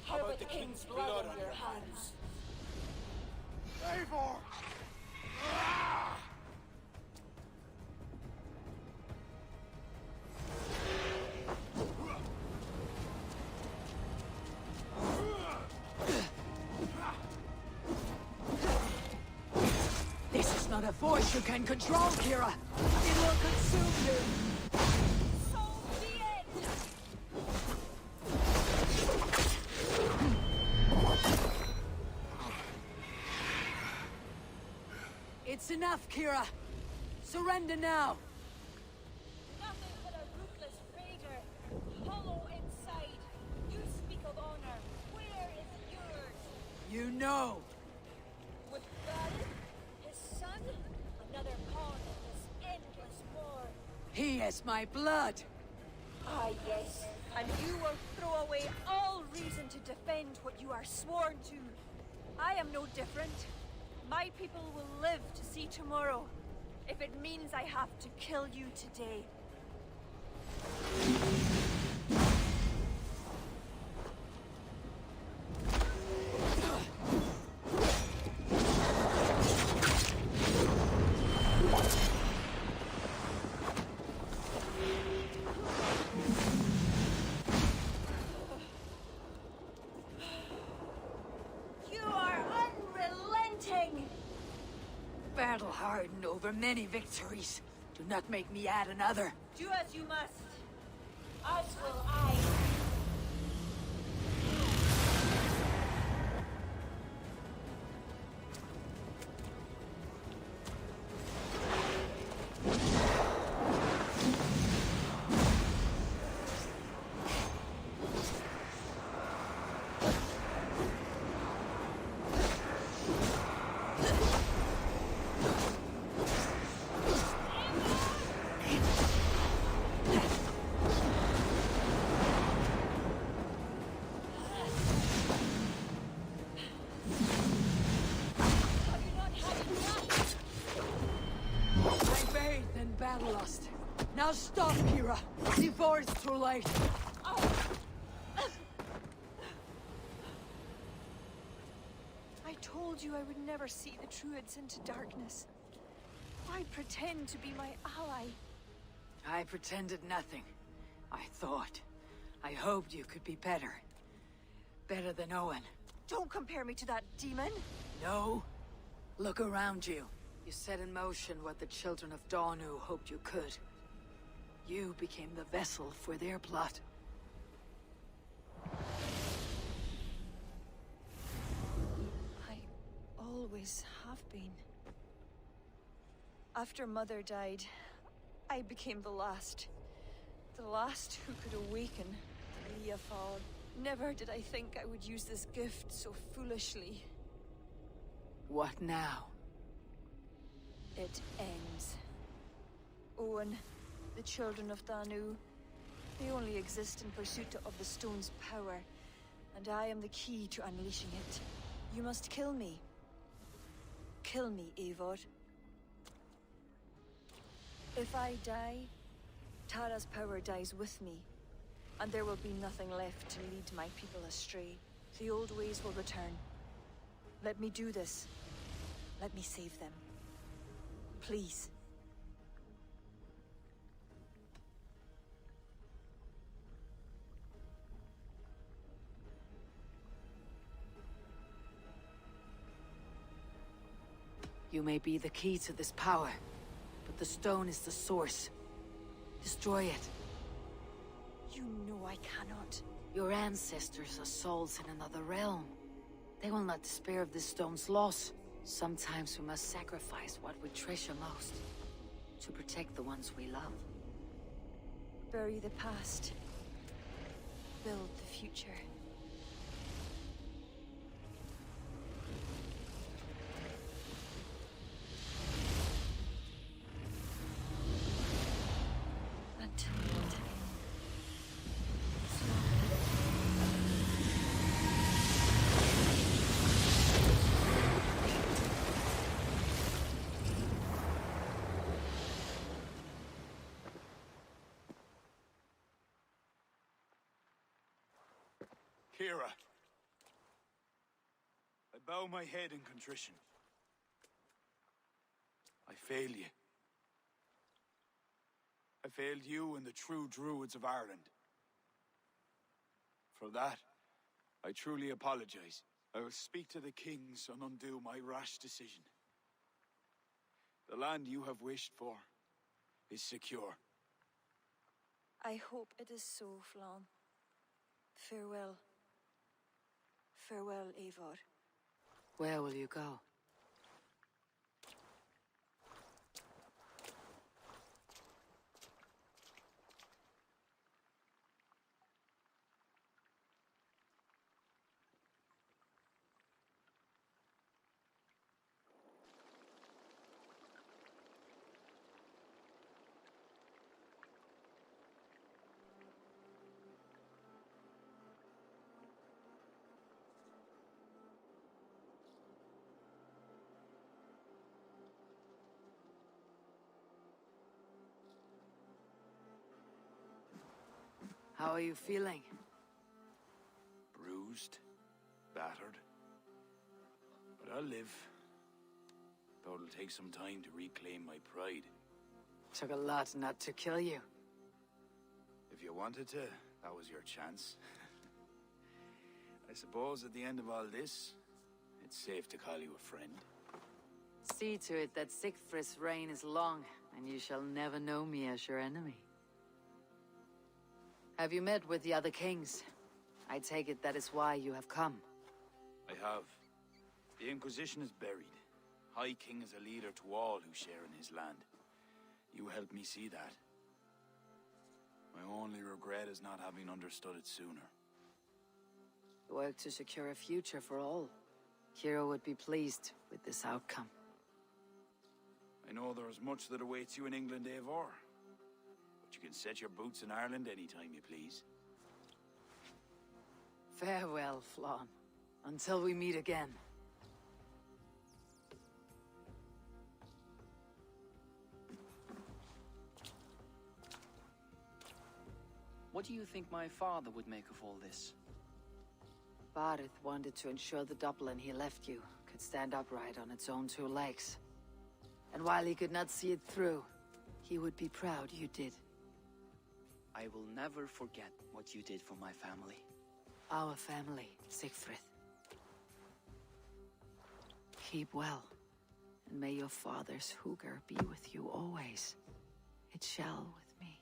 How about the king's blood on your hands? Eivor! This is not a force you can control, Kira. It will consume you. So be it! It's enough, Kira. Surrender now. Nothing but a ruthless raider. Hollow inside. You speak of honor. Where is yours? You know. With God, his son, another pawn in this endless war. He is my blood. Ah, yes. And you will throw away all reason to defend what you are sworn to. I am no different. My people will live to see tomorrow, if it means I have to kill you today. Battle-hardened over many victories. Do not make me add another. Do as you must. As will I. Battlelust. Now stop, Kira, before it's too late. I told you I would never see the Druids into darkness. Why pretend to be my ally? I pretended nothing. I thought. I hoped you could be better. Better than Owen. Don't compare me to that demon. No. Look around you. You set in motion what the children of Danu hoped you could. You became the vessel for their plot. I always have been. After Mother died, I became the last. The last who could awaken the Leafal. Never did I think I would use this gift so foolishly. What now? It ends. Owen, the children of Danu, they only exist in pursuit of the stone's power, and I am the key to unleashing it. You must kill me. Kill me, Eivor. If I die, Tara's power dies with me, and there will be nothing left to lead my people astray. The old ways will return. Let me do this. Let me save them. Please. You may be the key to this power, but the stone is the source. Destroy it. You know I cannot. Your ancestors are souls in another realm. They will not despair of this stone's loss. Sometimes we must sacrifice what we treasure most, to protect the ones we love. Bury the past. Build the future. Until what time? Kira. I bow my head in contrition. I fail you. I failed you and the true druids of Ireland. For that, I truly apologize. I will speak to the kings and undo my rash decision. The land you have wished for is secure. I hope it is so, Flann. Farewell. Farewell, Eivor. Where will you go? How are you feeling? Bruised, battered. But I'll live. Though it'll take some time to reclaim my pride. Took a lot not to kill you. If you wanted to, that was your chance. I suppose at the end of all this, it's safe to call you a friend. See to it that Sigfrid's reign is long, and you shall never know me as your enemy. Have you met with the other kings? I take it that is why you have come. I have. The Inquisition is buried. High King is a leader to all who share in his land. You helped me see that. My only regret is not having understood it sooner. Work to secure a future for all. Kira would be pleased with this outcome. I know there is much that awaits you in England, Eivor. But you can set your boots in Ireland anytime you please. Farewell, Flann. Until we meet again. What do you think my father would make of all this? Barith wanted to ensure the Dublin he left you could stand upright on its own two legs. And while he could not see it through, he would be proud you did. I will never forget what you did for my family. Our family, Sigfrid. Keep well, and may your father's Hugr be with you always. It shall with me.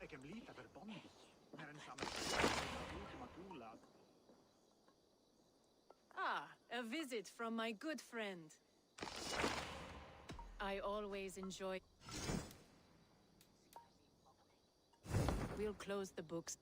Jeg kan bli forbannet når en sammen Ah, a visit from my good friend. I always enjoy... We'll close the books.